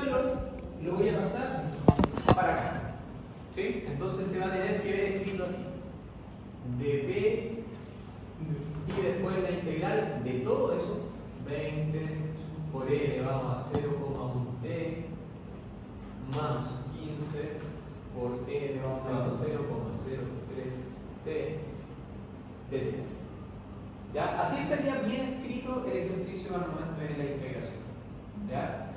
valor lo voy a pasar para acá. ¿Sí? Entonces se va a tener que ver escrito así. De b y después la integral de todo eso, 20 por e elevado a 0,1t más 15 por e elevado a 0,03t de t. ¿Ya? Así estaría bien escrito el ejercicio al momento de la integración. ¿Ya?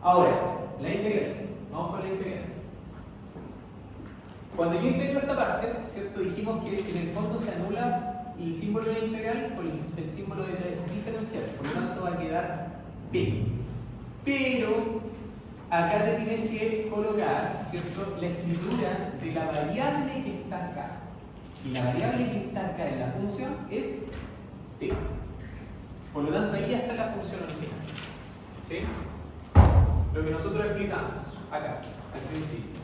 Ahora, la integral. Vamos con la integral. Cuando yo integro esta parte, ¿cierto? Dijimos que en el fondo se anula el símbolo de la integral por el símbolo de la diferencial. Por lo tanto va a quedar p. Pero acá te tienes que colocar, ¿cierto?, la escritura de la variable que está acá. Y la variable que está acá en la función es t. Por lo tanto, ahí ya está la función original. ¿Sí? Lo que nosotros explicamos acá, al principio.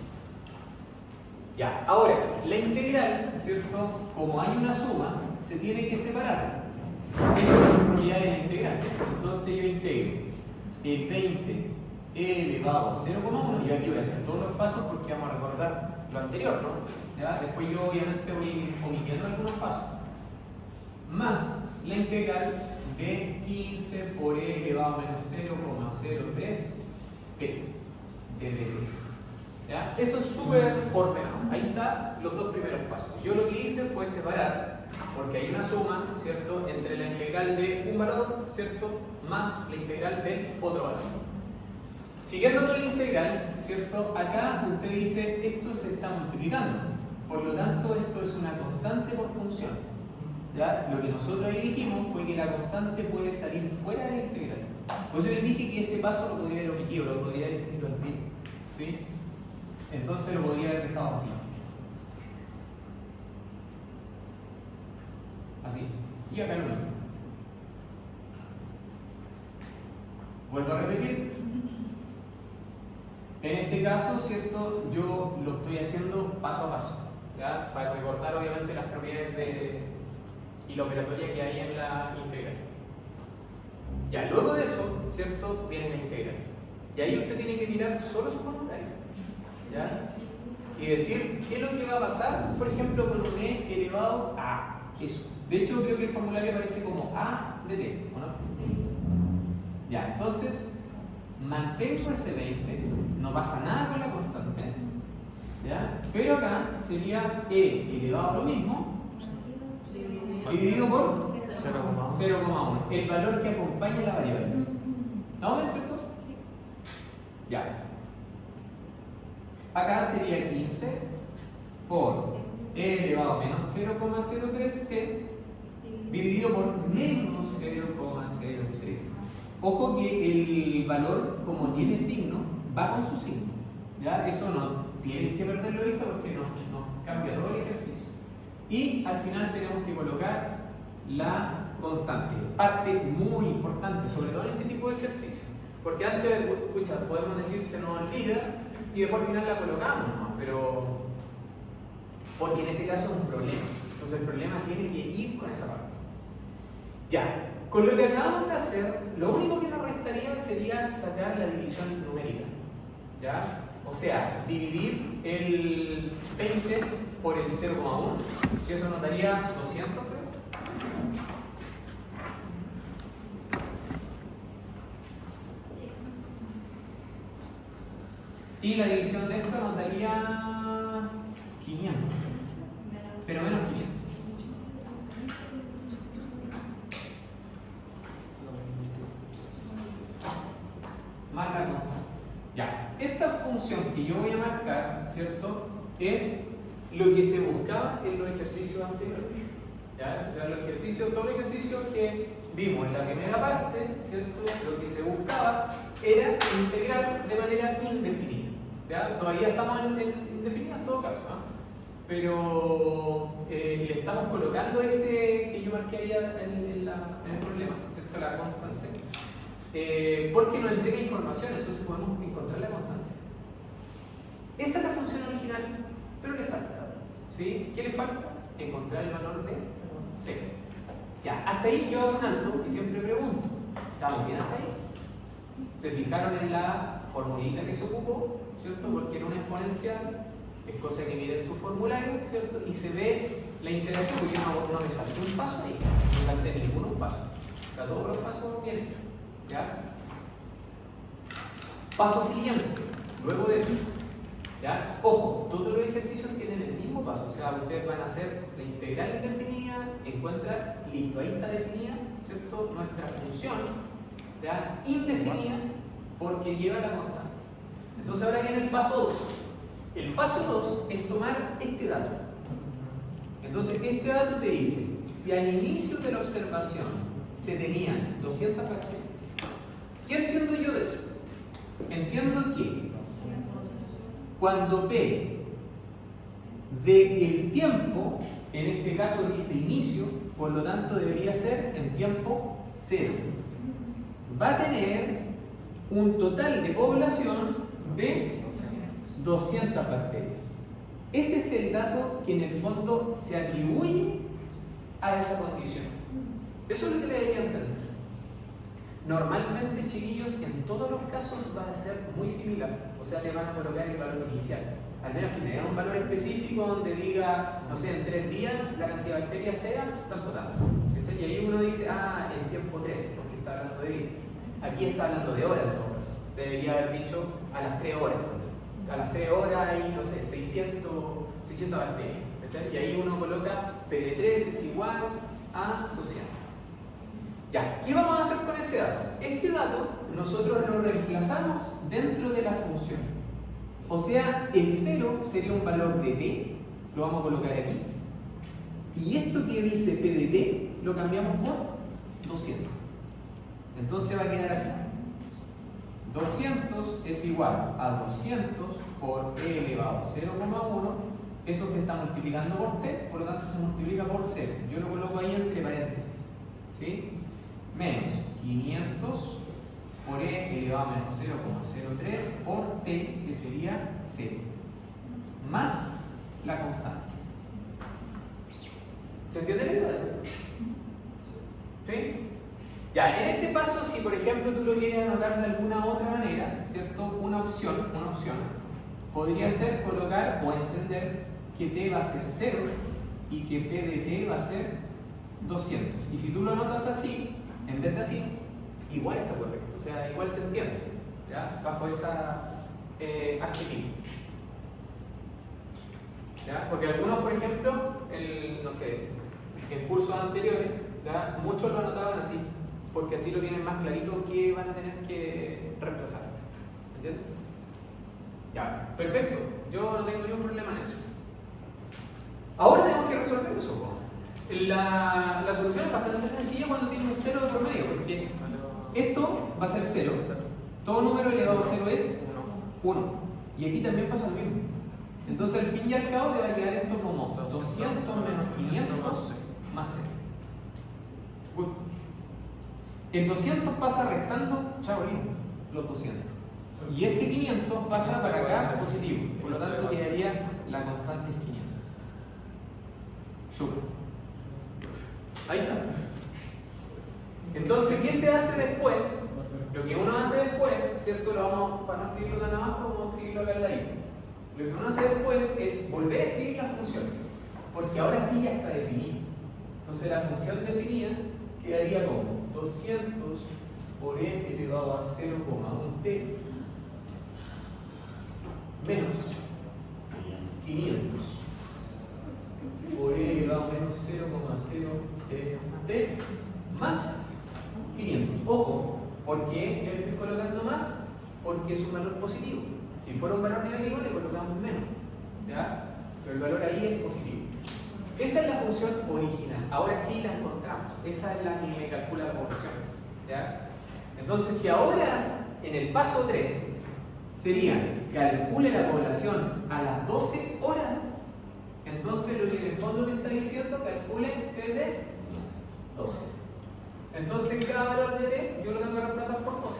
Ya, ahora, la integral, ¿cierto?, como hay una suma, se tiene que separar. Esa es la propiedad de la integral. Entonces yo integro el 20 e elevado a 0,1, y aquí voy a hacer todos los pasos porque vamos a recordar lo anterior, ¿no? ¿Ya? Después yo obviamente voy a ir omitiendo algunos pasos. Más la integral de 15 por e elevado a menos 0,03 p de dt. ¿Ya? Eso es súper ordenado. Ahí están los dos primeros pasos. Yo lo que hice fue separar, porque hay una suma, ¿cierto?, entre la integral de un valor, ¿cierto?, más la integral de otro valor. Siguiendo con la integral, ¿cierto?, acá usted dice esto se está multiplicando. Por lo tanto, esto es una constante por función. ¿Ya? Lo que nosotros ahí dijimos fue que la constante puede salir fuera de la integral. Por eso les dije que ese paso lo podría haber omitido, lo podría haber escrito al pie. ¿Sí? Entonces lo podría haber dejado así. Así. Y acá lo mismo. Vuelvo a repetir. En este caso, ¿cierto?, yo lo estoy haciendo paso a paso, ¿ya?, para recordar obviamente las propiedades y la operatoria que hay en la integral. Ya, luego de eso, ¿cierto?, viene la integral. Y ahí usted tiene que mirar solo su formulario, ¿ya?, y decir qué es lo que va a pasar, por ejemplo, con un e elevado a eso. De hecho, creo que el formulario aparece como a de t, ¿o no? Ya, entonces, mantengo ese 20, no pasa nada con la constante, ¿ya? Pero acá sería e elevado a lo mismo, dividido por 0,1, el valor que acompaña la variable. ¿No ven, cierto? Ya. Acá sería 15 por e elevado a menos 0,03t dividido por menos 0,03. Ojo que el valor, como tiene signo, va con su signo. ¿Ya? Eso no tienen que perderlo de vista porque nos cambia todo el ejercicio. Y al final tenemos que colocar la constante. Parte muy importante, sobre todo en este tipo de ejercicio. Porque antes, escucha, podemos decir se nos olvida y después al final la colocamos, ¿no? Pero porque en este caso es un problema. Entonces el problema tiene que ir con esa parte. Ya. Con lo que acabamos de hacer, lo único que nos restaría sería sacar la división numérica. ¿Ya? O sea, dividir el 20 por el 0,1, que eso nos daría 200, creo. Y la división de esto nos daría 500, pero menos 500. Más la constante. Ya, esta función que yo voy a marcar, ¿cierto?, es lo que se buscaba en los ejercicios anteriores. ¿Ya? O sea, todos los ejercicios que vimos en la primera parte, ¿cierto?, lo que se buscaba era integrar de manera indefinida. ¿Ya? Todavía estamos en indefinida en todo caso, ¿no? Pero le estamos colocando ese que yo marqué ahí en el problema, ¿cierto?, la constante. Porque nos entrega información, entonces podemos encontrar la constante. Esa es la función original, pero le falta. ¿Sí? ¿Qué le falta? Encontrar el valor de 0. Ya, hasta ahí yo hago un alto y siempre pregunto, ¿estamos bien hasta ahí? Se fijaron en la formulita que se ocupó, ¿cierto? Porque en una exponencial es cosa que mire su formulario, ¿cierto? Y se ve la integración, porque yo no me salté un paso ahí, no me salté ninguno paso. Está todos los pasos bien hechos, ¿ya? Paso siguiente, luego de eso, ¿ya? Ojo, todos los ejercicios tienen el mismo paso, o sea, ustedes van a hacer la integral indefinida, encuentran, listo, ahí está definida, ¿cierto? Nuestra función, ¿ya? Indefinida, porque lleva la constante. Entonces ahora viene el paso 2. El paso 2 es tomar este dato. Entonces este dato te dice, si al inicio de la observación se tenían 200 bacterias, ¿qué entiendo yo de eso? Entiendo que cuando P del tiempo, en este caso dice inicio, por lo tanto debería ser en tiempo 0, va a tener un total de población de 200 bacterias. Ese es el dato que en el fondo se atribuye a esa condición. Eso es lo que le debería entender. Normalmente, chiquillos, en todos los casos va a ser muy similar. O sea, le van a colocar el valor inicial. Al menos que le den un valor específico donde diga, no sé, en 3 días la cantidad de bacterias sea tanto. Y ahí uno dice, ah, en tiempo 3, porque está hablando de día. Aquí está hablando de horas en todo caso. Debería haber dicho a las 3 horas. A las 3 horas hay, no sé, 600 bacterias. Y ahí uno coloca PD3 es igual a 200. Ya, ¿qué vamos a hacer con ese dato? Este dato nosotros lo reemplazamos dentro de la función. O sea, el 0 sería un valor de t, lo vamos a colocar aquí. Y esto que dice p de t lo cambiamos por 200. Entonces va a quedar así. 200 es igual a 200 por e elevado a 0,1. Eso se está multiplicando por t, por lo tanto se multiplica por 0. Yo lo coloco ahí entre paréntesis, ¿sí? Menos 500 por e elevado a menos 0,03 por t, que sería 0, más la constante. ¿Se entiende la idea? ¿Sí? Ya, en este paso, si por ejemplo tú lo quieres anotar de alguna otra manera, ¿cierto? Una opción podría ser colocar o entender que t va a ser 0 y que p de t va a ser 200. Y si tú lo anotas así, en vez de así, igual está correcto, o sea, igual se entiende, ¿ya? Bajo esa arquetipo. ¿Ya? Porque algunos, por ejemplo, no sé, en cursos anteriores, ¿ya? Muchos lo anotaban así, porque así lo tienen más clarito que van a tener que reemplazar. ¿Entiendes? Ya, perfecto. Yo no tengo ningún problema en eso. Ahora tenemos que resolver eso. La solución es bastante sencilla cuando tiene un 0 de promedio, porque esto va a ser 0. Todo número elevado a 0 es 1. Y aquí también pasa lo mismo. Entonces, al fin y al cabo, te va a quedar esto como 200 menos 500 más 0. Good. El 200 pasa restando, chao, los 200. Y este 500 pasa para acá positivo. Por lo tanto, quedaría la constante es 500. Súper. Ahí está. Entonces, ¿qué se hace después? Lo que uno hace después, ¿cierto? Lo vamos, para no escribirlo tan abajo, vamos a escribirlo acá en la I. Lo que uno hace después es volver a escribir la función, porque ahora sí ya está definida. Entonces, la función definida quedaría como 200 por e elevado a 0,1t menos 500 por e elevado a menos 0,03t más 500. Ojo, ¿por qué le estoy colocando más? Porque es un valor positivo. Si fuera un valor negativo le colocamos menos, ¿ya? Pero el valor ahí es positivo. Esa es la función original. Ahora sí la encontramos. Esa es la que me calcula la población, ¿ya? Entonces, si ahora en el paso 3 sería calcule la población a las 12 horas, entonces lo que en el fondo te está diciendo, calcule T de 12. Entonces cada valor de T yo lo tengo que reemplazar por 12.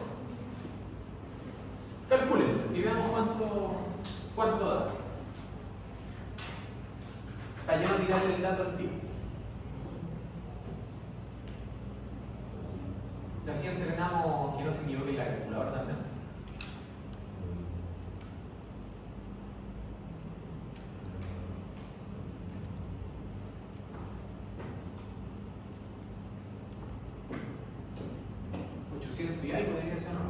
Calculen y veamos cuánto da. Para yo no tirarle el dato al tipo. Y así entrenamos que no se equivoque la calculadora también. Y algo podría ser, ¿no?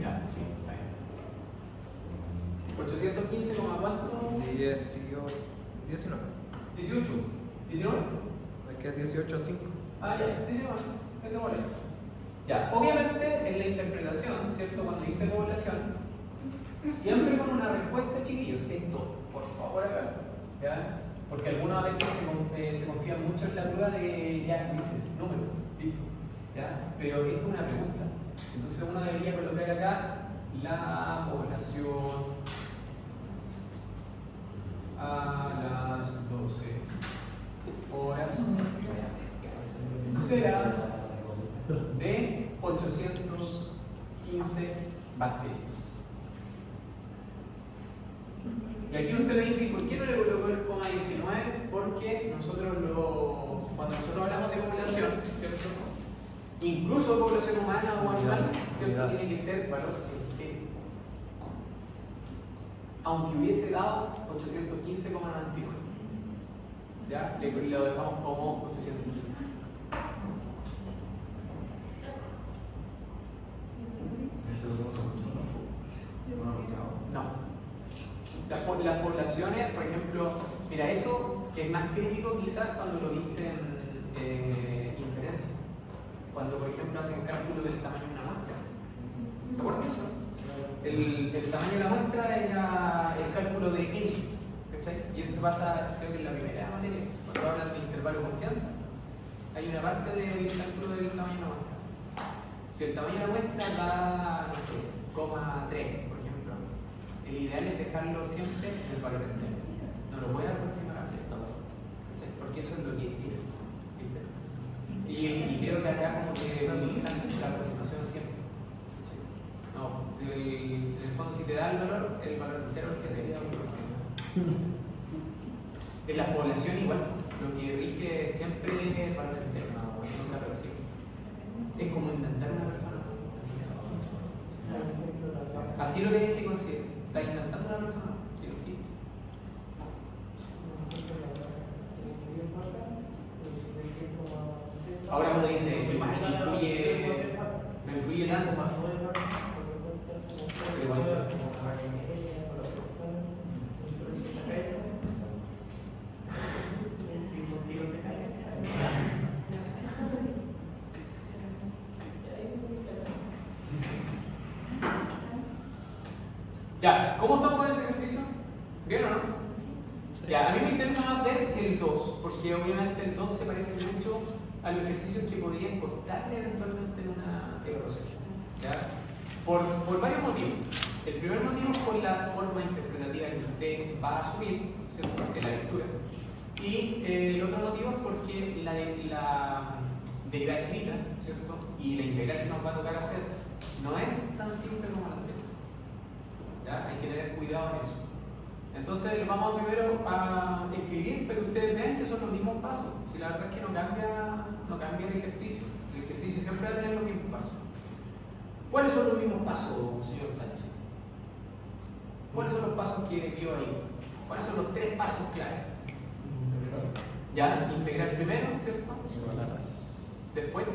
Ya, sí, está bien. 815, ¿cuánto? 19. 18. ¿19? Me queda 18,5. Ah, ya, 19. Es de boleto. Ya, obviamente en la interpretación, ¿cierto? Cuando dice población, siempre con una respuesta, chiquillos, esto, por favor, acá, ¿ya? Porque algunas veces se confían mucho en la duda de, ya, dice, número, listo, ¿ya? Pero esto es una pregunta. Entonces uno debería colocar acá la población a las 12 horas será de 815 bacterias. Y aquí usted me dice, ¿por qué no le colocó el coma 19? Porque cuando nosotros hablamos de población, ¿cierto? Incluso población humana o animal, ¿cierto? Tiene que ser valor entero. Aunque hubiese dado 815,99. ¿Ya? Lo dejamos como 815. No. Las poblaciones, por ejemplo, mira, eso es más crítico quizás cuando lo viste en inferencia. Cuando, por ejemplo, hacen cálculo del tamaño de una muestra. ¿Se acuerdan de eso? El tamaño de la muestra era el cálculo de N. ¿Cachai? Y eso se pasa, creo que en la primera materia, cuando hablan de intervalo de confianza. Hay una parte del cálculo del tamaño de la muestra. Si el tamaño de la muestra da, no sé, 0,3, por ejemplo, el ideal es dejarlo siempre en el valor entero. No lo puede aproximar a esto, porque eso es lo que es. ¿Viste? Y creo que acá como que utilizan la aproximación siempre. No, en el fondo si te da el valor entero es el que debería aproximar. En la población igual, lo que rige siempre es el valor entero, no se aproxima. Es como inventar una persona. Así lo tienes que considerar. ¿Estás inventando una persona? Sí, no existe. Ahora uno dice, me influye tanto. Pero igual. Ya, ¿cómo estamos con ese ejercicio? ¿Bien o no? Ya, a mí me interesa más ver el 2, porque obviamente el 2 se parece mucho a los ejercicios que podrían costarle eventualmente en una evaluación. ¿Ya? Por varios motivos. El primer motivo es por la forma interpretativa que usted va a asumir, ¿cierto? En la lectura. Y el otro motivo es porque la derivada escrita, ¿cierto? Y la integral que nos va a tocar hacer no es tan simple como la anterior. ¿Ya? Hay que tener cuidado en eso. Entonces vamos primero a escribir, pero ustedes ven que son los mismos pasos. Si la verdad es que no cambia el ejercicio. El ejercicio siempre va a tener los mismos pasos. ¿Cuáles son los mismos pasos, señor Sánchez? ¿Cuáles son los pasos que vio ahí? ¿Cuáles son los 3 pasos clave? Ya, integrar primero, ¿cierto? Después.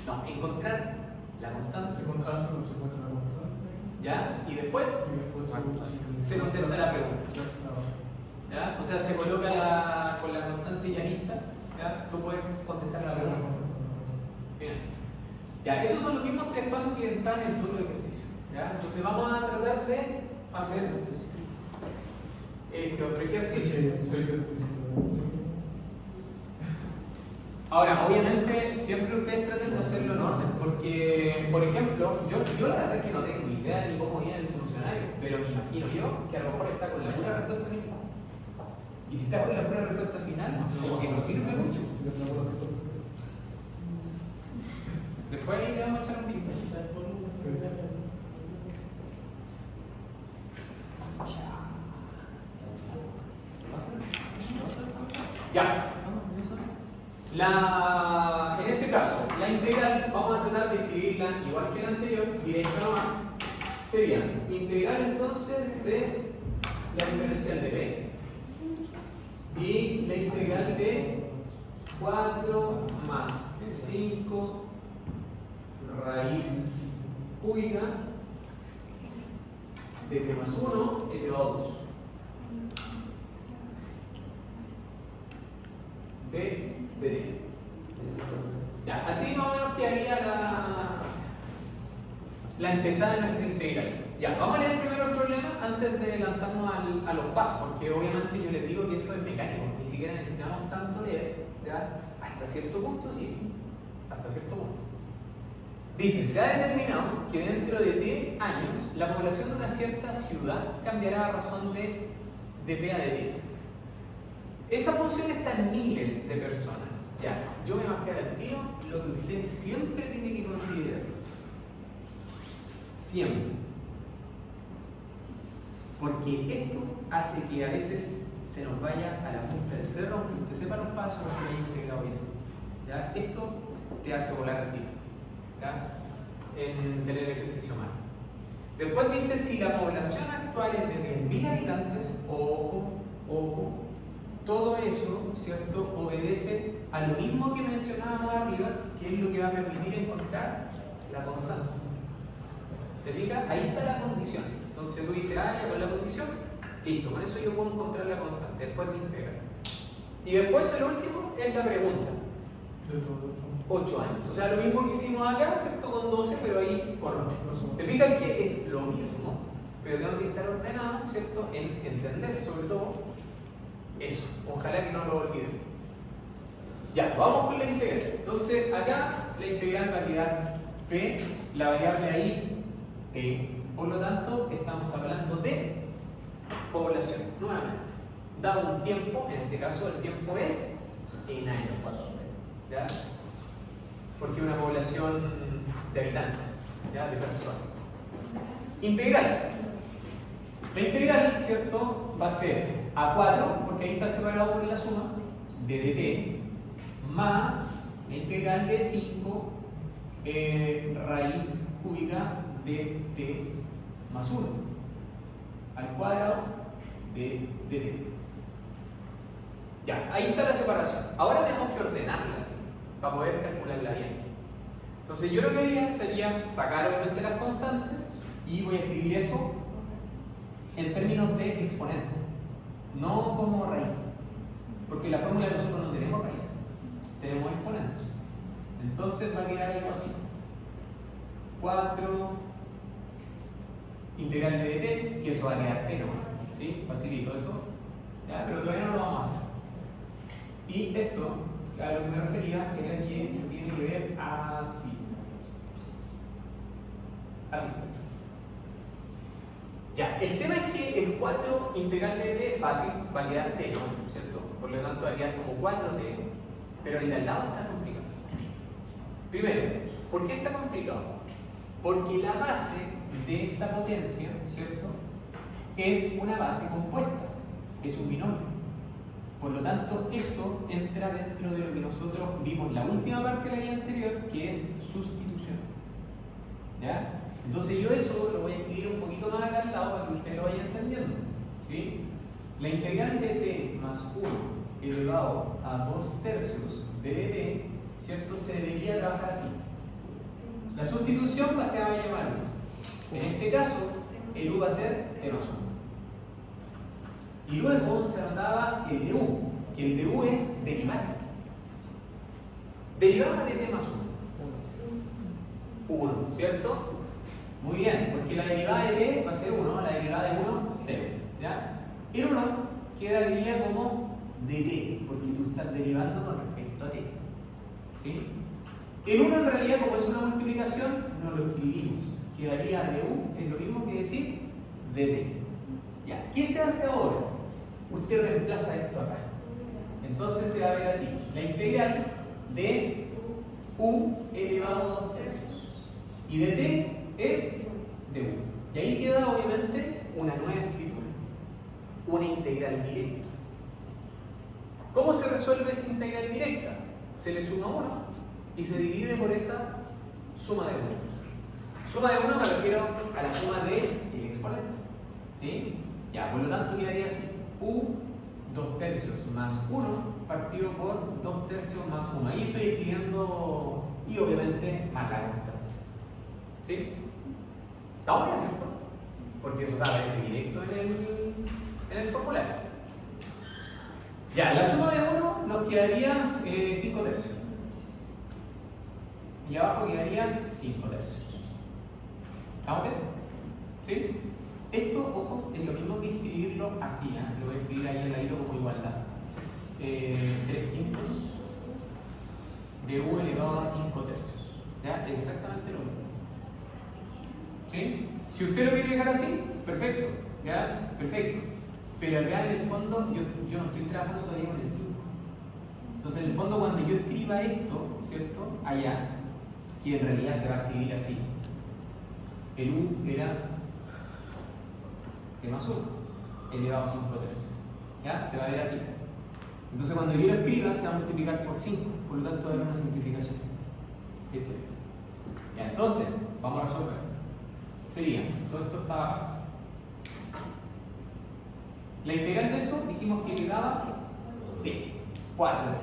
No, encontrar la constante. Se encuentra la constante. ¿Ya? Y después se contesta la pregunta. ¿Ya? O sea, se coloca con la constante ya lista. ¿Ya? Tú puedes contestar la pregunta. Bien. Ya, esos son los mismos 3 pasos que están en todo el ejercicio. ¿Ya? Entonces vamos a tratar de hacer este otro ejercicio. Ahora, obviamente, siempre ustedes traten de hacerlo en orden, porque, por ejemplo, yo la verdad es que no tengo idea ni cómo viene el solucionario, pero me imagino yo que a lo mejor está con la pura respuesta final. Y si está con la pura respuesta final, como que no sirve mucho. Después ahí le vamos a echar un vistazo. Ya. En este caso, la integral vamos a tratar de escribirla igual que la anterior, directa nomás. Sería integral entonces de la diferencial de b y la integral de 4 más 5 raíz cúbica de t más 1 elevado a 2 de t. Ya, así más o menos quedaría la empezada de nuestra integral. Ya, vamos a leer primero el problema antes de lanzarnos a los pasos, porque obviamente yo les digo que eso es mecánico, ni siquiera necesitamos tanto leer, ¿ya? Hasta cierto punto sí, hasta cierto punto. Dice, se ha determinado que dentro de t años la población de una cierta ciudad cambiará a razón de p a dt. Esa función está en miles de personas. Ya, yo me marcaré al tiro lo que usted siempre tiene que considerar. Siempre. Porque esto hace que a veces se nos vaya a la punta del cerro, aunque usted sepa los pasos, que haya integrado bien. ¿Ya? Esto te hace volar al tiro. ¿Ya? En tener ejercicio mal. Después dice, si la población actual es de 10.000 habitantes, ojo, todo eso, ¿cierto?, obedece a lo mismo que mencionábamos arriba, que es lo que va a permitir encontrar la constante. ¿Te fijas? Ahí está la condición. Entonces tú dices, ya con la condición, listo, con eso yo puedo encontrar la constante, después de integrar. Y después el último es la pregunta. 8 años. O sea, lo mismo que hicimos acá, ¿cierto? Con 12, pero ahí con 8. ¿Te fijas que es lo mismo? Pero tengo que estar ordenado, ¿cierto? En entender, sobre todo, eso. Ojalá que no lo olviden. Ya, vamos con la integral. Entonces, acá la integral va a quedar p, la variable ahí, p. Por lo tanto, estamos hablando de población, nuevamente. Dado un tiempo, en este caso el tiempo es en años. ¿Ya? Porque una población de habitantes, ¿ya? De personas. Integral. La integral, ¿cierto?, va a ser A4, porque ahí está separado por la suma, de dt, más la integral de 5 raíz cúbica de t más 1 al cuadrado de dt. Ya, ahí está la separación. Ahora tenemos que ordenarla así, para poder calcularla bien. Entonces yo lo que haría sería sacar obviamente las constantes y voy a escribir eso en términos de exponente, no como raíz, porque en la fórmula de nosotros no tenemos raíz, tenemos exponentes. Entonces va a quedar algo así: 4 integral de dt, que eso va a quedar t nomás, ¿sí? Facilito eso, ¿ya? Pero todavía no lo vamos a hacer. Y esto, a lo que me refería, era que se tiene que ver así. Así. Ya, el tema es que el 4 integral de dt es fácil, va a quedar t, ¿no? ¿Cierto? Por lo tanto va a quedar como 4t, pero el de al lado está complicado. Primero, ¿por qué está complicado? Porque la base de esta potencia, ¿cierto?, es una base compuesta, es un binomio. Por lo tanto, esto entra dentro de lo que nosotros vimos en la última parte de la guía anterior, que es sustitución. ¿Ya? Entonces yo eso lo voy a escribir un poquito más acá al lado para que usted lo vaya entendiendo. ¿Sí? La integral de t más 1 elevado a 2/3 de dt, ¿cierto?, se debería trabajar así. La sustitución se va a llamar u. En este caso, el u va a ser t más 1. Y luego se anotaba el de u, que el de u es derivar. Derivada de t más 1. 1, ¿cierto? Muy bien, porque la derivada de t va a ser 1, la derivada de 1, 0. ¿Ya? El 1 quedaría como dt, porque tú estás derivando con respecto a t. ¿Sí? El 1 en realidad, como es una multiplicación, no lo escribimos. Quedaría du, es lo mismo que decir dt. ¿Ya? ¿Qué se hace ahora? Usted reemplaza esto acá. Entonces se va a ver así: la integral de u elevado a 2 tercios. Y de t es de u. Y ahí queda obviamente una nueva escritura, una integral directa. ¿Cómo se resuelve esa integral directa? Se le suma 1 y se divide por esa suma de 1. Suma de 1 me refiero a la suma del exponente. ¿Sí? Ya, por lo tanto quedaría así: u 2 tercios más 1 partido por 2 tercios más 1. Ahí estoy escribiendo y obviamente más la constante. ¿Sí? ¿Estamos bien, cierto? Porque eso aparece directo en el formulario. Ya, la suma de 1 nos quedaría 5 tercios. Y abajo quedarían 5 tercios. ¿Estamos bien? ¿Sí? Esto, ojo, es lo mismo que escribirlo así, ¿eh? Lo voy a escribir ahí en la hilo como igualdad. 3 quintos de u elevado a 5 tercios. ¿Ya? Exactamente lo mismo. ¿Sí? Si usted lo quiere dejar así, perfecto. ¿Ya? Perfecto. Pero acá en el fondo yo no estoy trabajando todavía con el 5. Entonces en el fondo cuando yo escriba esto, ¿cierto? Allá, que en realidad se va a escribir así. El u era t más 1 elevado a 5 tercios. ¿Ya? Se va a ver así. Entonces cuando yo lo escriba se va a multiplicar por 5, por lo tanto va a haber una simplificación. ¿Viste? Ya, entonces, vamos a resolver. Sería, todo esto estaba aparte. La integral de eso dijimos que le daba t, 4t.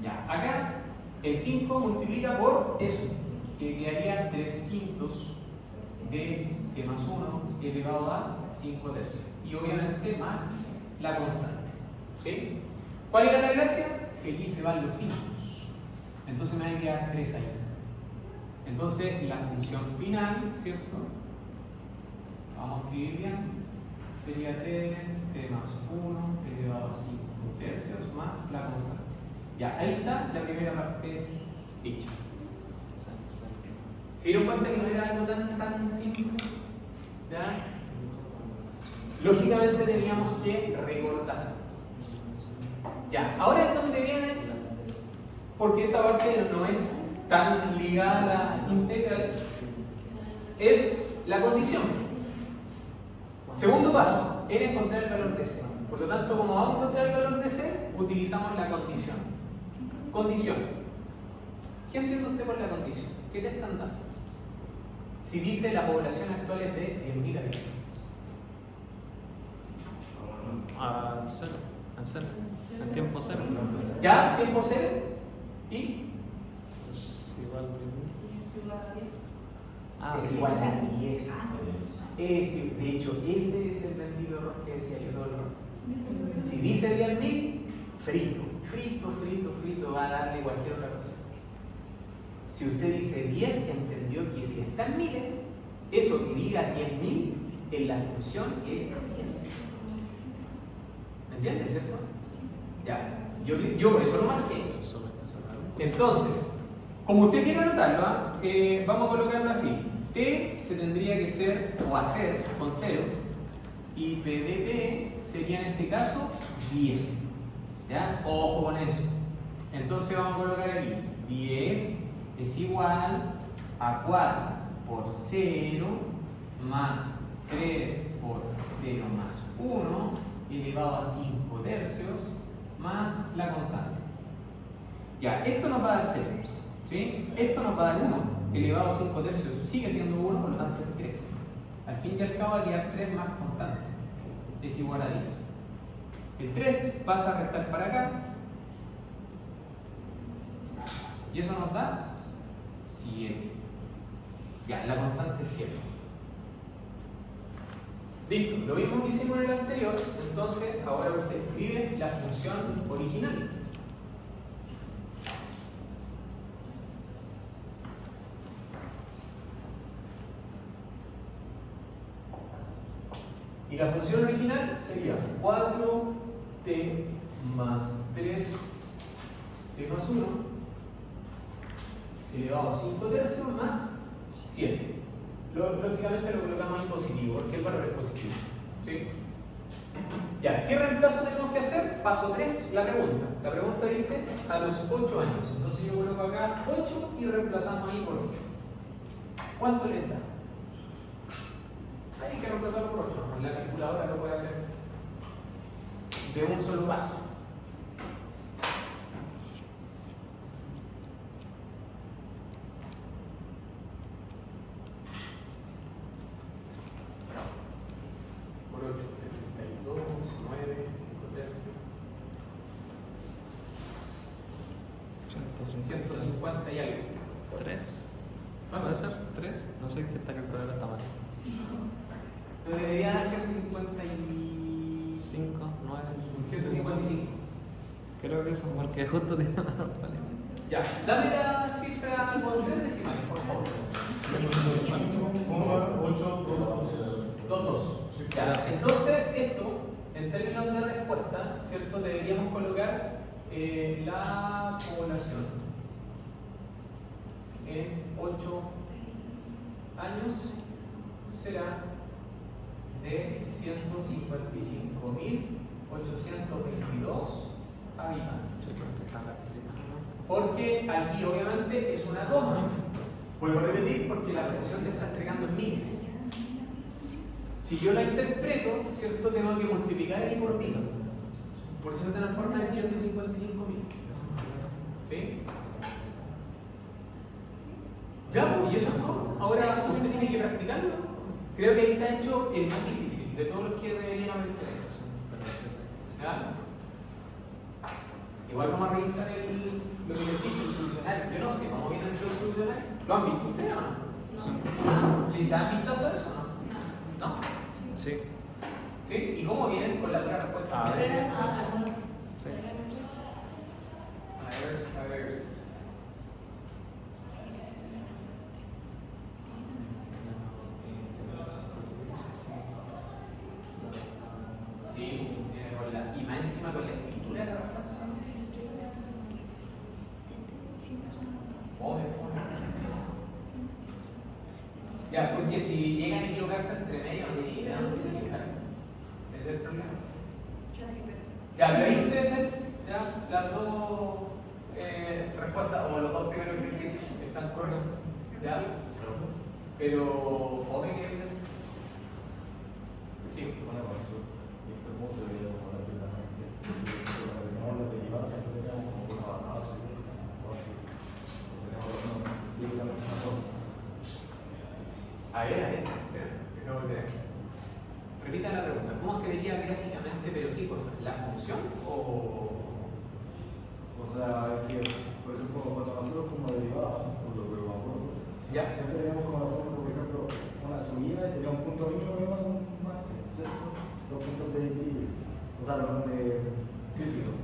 Ya, acá el 5 multiplica por eso, que quedaría 3 quintos de t más 1 elevado a 5 tercios. Y obviamente más la constante. ¿Sí? ¿Cuál era la gracia? Que aquí se van los 5. Entonces me van a quedar 3 ahí. Entonces la función final, ¿cierto? Vamos a escribir bien. Sería 3 t más 1 elevado a 5 tercios más la constante. Ya, ahí está la primera parte hecha. ¿Se dieron cuenta que no era algo tan simple? ¿Ya? Lógicamente teníamos que recortar. Ya, ahora es donde viene, porque esta parte no es tan ligada a la integral, es la condición. Segundo paso, era encontrar el valor de C. Por lo tanto, como vamos a encontrar el valor de C, utilizamos la condición. Condición. ¿Qué entiende usted por la condición? ¿Qué te están dando? Si dice la población actual es de 10.000 habitantes. A cero. A cero. En tiempo cero. ¿Ya? ¿Tiempo cero? ¿Y? Pues igual a 10. Es igual a 10. De hecho, ese es el bendito error que decía yo todo el rato. Si dice 10.000, frito, va a darle cualquier otra cosa. Si usted dice 10, entendió que si están miles, eso que diga 10.000 en la función es 10. ¿Me entiendes, cierto? Ya, yo por eso lo marqué. Entonces, como usted quiere anotarlo, vamos a colocarlo así. T se tendría que ser o hacer con 0 y P de T sería en este caso 10. ¿Ya? Ojo con eso. Entonces vamos a colocar aquí 10 es igual a 4 por 0 más 3 por 0 más 1 elevado a 5 tercios más la constante. Ya, esto nos va a dar 0. ¿Sí? Esto nos va a dar 1 elevado a 5 tercios. Sigue siendo 1, por lo tanto es 3. Al fin y al cabo va a quedar 3 más constante. Es igual a 10. El 3 pasa a restar para acá. Y eso nos da 7. Ya, la constante es 7. Listo, lo mismo que hicimos en el anterior. Entonces, ahora usted escribe la función original. Y la función original sería 4t más 3t más 1 elevado a 5 tercios más 7. Lógicamente lo colocamos en positivo, porque el valor es positivo. ¿Sí? Ya, ¿qué reemplazo tenemos que hacer? Paso 3, la pregunta. La pregunta dice a los 8 años. Entonces yo coloco acá 8 y reemplazamos ahí por 8. ¿Cuánto les da? Hay que reemplazarlo por 8. La calculadora lo puede hacer de un solo paso. Por 8, 32, 9, 5 tercios. 150 y algo. 3. ¿Puede ser? 3. No sé qué esta calculadora está mal. Pero debería dar 155. 9. 155. Creo que eso, porque justo tiene una vale. Ya, dame la cifra con 3 decimales, por favor. 8, 2, 2. Ya, entonces esto, en términos de respuesta, ¿cierto? Deberíamos colocar la población en 8 años será de 155.822 habitantes. Porque aquí obviamente es una coma. Vuelvo a repetir porque la función te está entregando en miles. Si yo la interpreto, ¿cierto? Tengo que multiplicar ahí por 1000. Por eso se transforma en 155.000. ¿Sí? Ya, pues, y eso es todo. Ahora usted tiene que practicarlo. Creo que ahí está hecho el más difícil de todos los que deberían haberse hecho. ¿Ya? Igual vamos a revisar lo que les dije, el solucionario. Yo no sé cómo viene el solucionario. ¿Lo han visto ustedes o no? ¿Le echan vistazo a eso o no? ¿No? Sí. ¿Sí? ¿Y cómo vienen con la pura respuesta? A ver. Sí. A ver. Sí, viene con la. Y más encima con la escritura de la respuesta. Fome. Ya, porque si llegan a equivocarse entre medio, no tienen idea dónde se equivocaron. Ese es el problema. Ya, pero ahí ustedes ven ya, las dos respuestas, o los dos primeros ejercicios que están correctos. ¿Ya? Pero, fome, ¿qué dices? Sí. A ver, déjame volver. Repita la pregunta. ¿Cómo se vería gráficamente, pero qué cosa? ¿La función o...? O sea, que, por ejemplo, cuando nosotros como derivada, por lo que me acuerdo, ¿Ya? siempre tenemos como la forma, por ejemplo, una subida y sería un punto mínimo y un máximo, ¿cierto? Los puntos de equilibrio, o sea, los de críticos.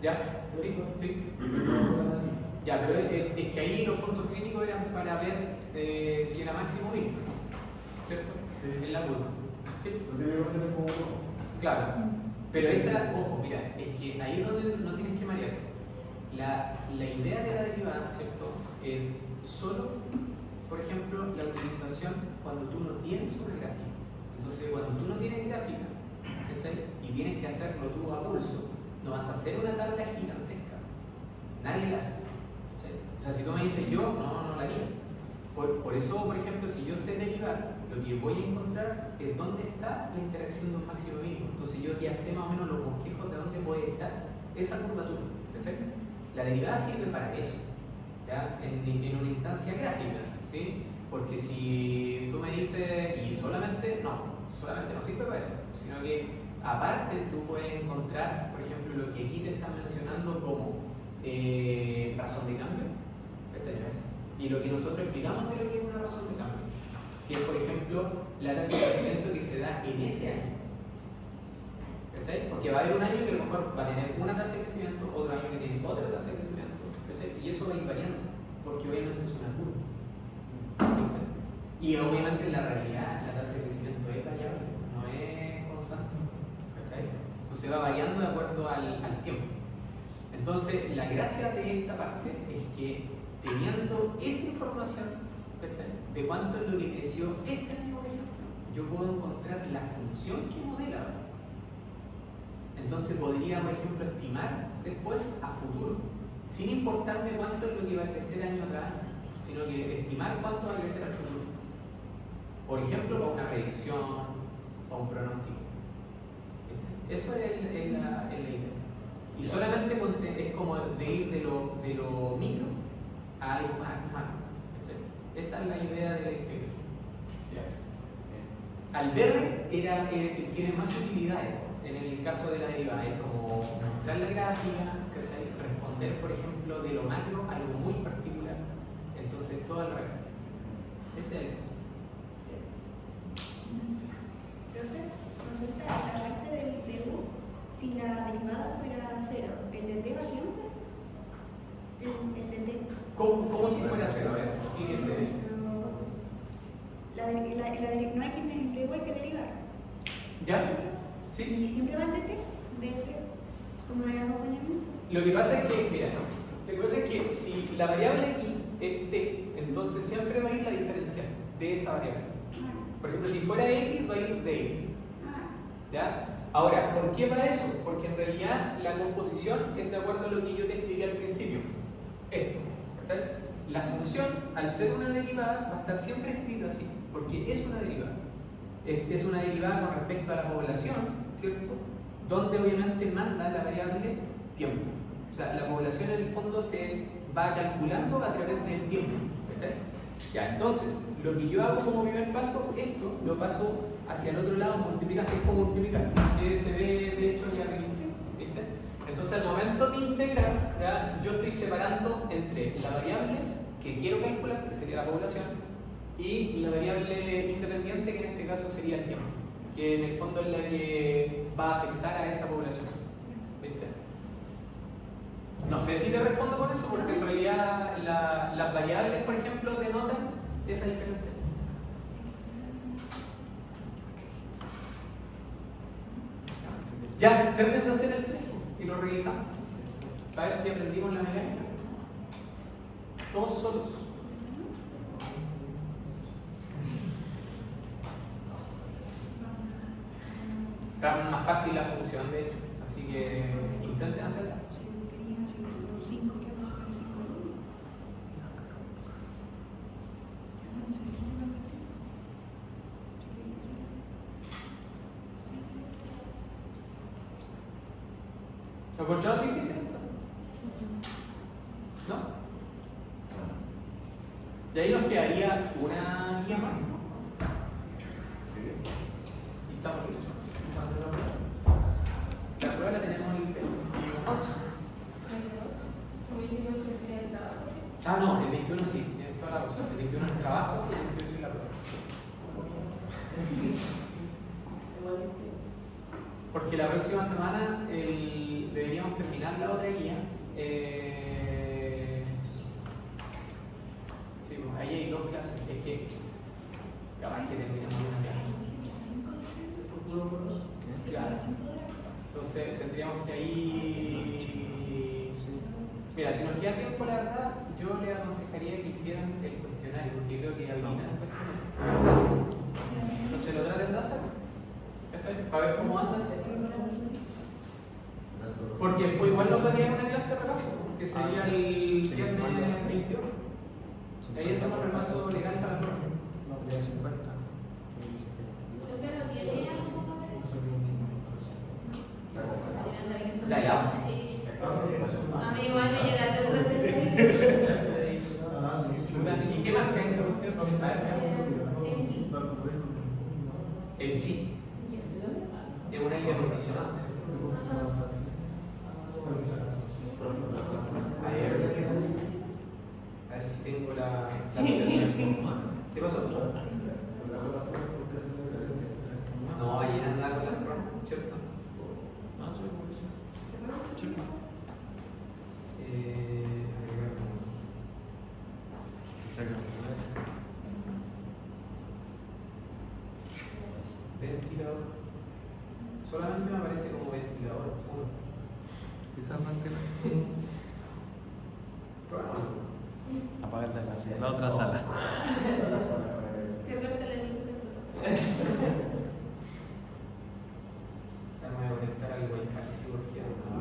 ¿Ya? Sí, sí. Y lo ponen así. Ya, pero es que ahí los puntos críticos eran para ver si era máximo o mínimo, ¿cierto? Sí. En la curva. ¿Sí? Lo tiene que tener como uno. Claro. Pero esa, ojo, mira, es que ahí es donde no tienes que marearte. La idea de la derivada, ¿cierto? Es solo, por ejemplo, la utilización cuando tú no tienes una gráfica. Entonces, cuando tú no tienes gráfica, ¿cachai? Y tienes que hacerlo tú a pulso, no vas a hacer una tabla gigantesca. Nadie la hace. ¿Cachai? O sea, si tú me dices yo, no la haría. Por eso, por ejemplo, si yo sé derivar, lo que voy a encontrar es dónde está la interacción de un máximo y mínimo. Entonces yo ya sé más o menos los bosquejos de dónde puede estar esa curvatura. ¿Cachai? La derivada sirve para eso, ¿ya? En una instancia gráfica, ¿sí? Porque si tú me dices, y solamente no sirve para eso, sino que aparte tú puedes encontrar, por ejemplo, lo que aquí te están mencionando como razón de cambio, ¿cachai? Y lo que nosotros explicamos de lo que es una razón de cambio, que es, por ejemplo, la tasa de crecimiento que se da en ese año. ¿Cachai? Porque va a haber un año que a lo mejor va a tener una tasa de crecimiento, otro año que tiene otra tasa de crecimiento, ¿cachai? Y eso va a ir variando, porque obviamente es una curva. ¿Cachai? Y obviamente en la realidad la tasa de crecimiento es variable, no es constante. ¿Cachai? Entonces va variando de acuerdo al tiempo. Entonces, la gracia de esta parte es que teniendo esa información, ¿cachai? De cuánto es lo que creció este año, por ejemplo, yo puedo encontrar la función que modela. Entonces podría, por ejemplo, estimar después a futuro, sin importarme cuánto es lo que va a crecer año tras año, sino que estimar cuánto va a crecer al futuro. Por ejemplo, para una predicción o un pronóstico. Eso es la idea. Y solamente es como de ir de lo micro a algo más macro. Esa es la idea de la integral. Alberre tiene más utilidades. En el caso de la derivada, es como mostrar la gráfica, ¿cachai? Responder, por ejemplo, de lo macro a algo muy particular. Entonces, todo al revés. Ese es el. Profe, consulta la parte del U, si la derivada fuera cero, ¿el de T va siempre? ¿El de T? ¿Cómo si fuera cero? A ver, fíjese. No hay que derivar. ¿Ya? ¿Sí? ¿Y siempre va el de T? ¿Como de acompañamiento? Lo que pasa es que, mira, lo que pasa es que si la variable y es t, entonces siempre va a ir la diferencial de esa variable. Por ejemplo, si fuera x, va a ir de x. ¿Ya? Ahora, ¿por qué va eso? Porque en realidad la composición es de acuerdo a lo que yo te expliqué al principio. Esto. ¿Verdad? La función, al ser una derivada, va a estar siempre escrita así, porque es una derivada. Es una derivada con respecto a la población, ¿cierto? Donde obviamente manda la variable tiempo. O sea, la población en el fondo se va calculando a través del tiempo. ¿Está? Ya, entonces, lo que yo hago como primer paso, esto lo paso hacia el otro lado, multiplicando, es como multiplicar, que se ve de hecho ya arriba. ¿Viste? Entonces, al momento de integrar, ¿ya? Yo estoy separando entre la variable que quiero calcular, que sería la población, y la variable independiente, que en este caso sería el tiempo, que en el fondo es la que va a afectar a esa población. ¿Viste? No sé si te respondo con eso, porque en realidad las variables, por ejemplo, denotan esa diferencia. Ya, traten de hacer el trecho y lo revisamos para ver si aprendimos la mecánica. Todos solos. Está más fácil la función, de hecho, así que intenten hacerla. ¿Lo encontraron difícil esto? ¿No? Y ahí nos quedaría una guía más, ¿no? Y estamos listos. La prueba la tenemos el 22. Ah, no, el 21 sí, tienes toda la razón. El 21 es trabajo y el 28 es la prueba. Porque la próxima semana deberíamos terminar la otra guía. Sí, pues, ahí hay 2 clases. Es que capaz que terminamos una clase. Claro. Entonces tendríamos que ahí. Mira, si nos queda tiempo, la verdad, yo les aconsejaría que hicieran el cuestionario, porque creo que habilitan el cuestionario. Entonces lo traten de hacer. Para ver cómo andan. Porque después igual nos va a quedar una clase de repaso, que sería el viernes 21. Ahí hacemos el repaso legal para la prueba. Ya, ya. A mí igual me llega ¿Y qué marca esa cuestión? El G. Es un aire acondicionado. A ver si tengo la aplicación. ¿Qué pasó? No, ayer andaba con la trona, ¿cierto? Ventilador. Solamente me aparece como ventilador puro. Quizás mantener. Bueno. Apagar la otra sala.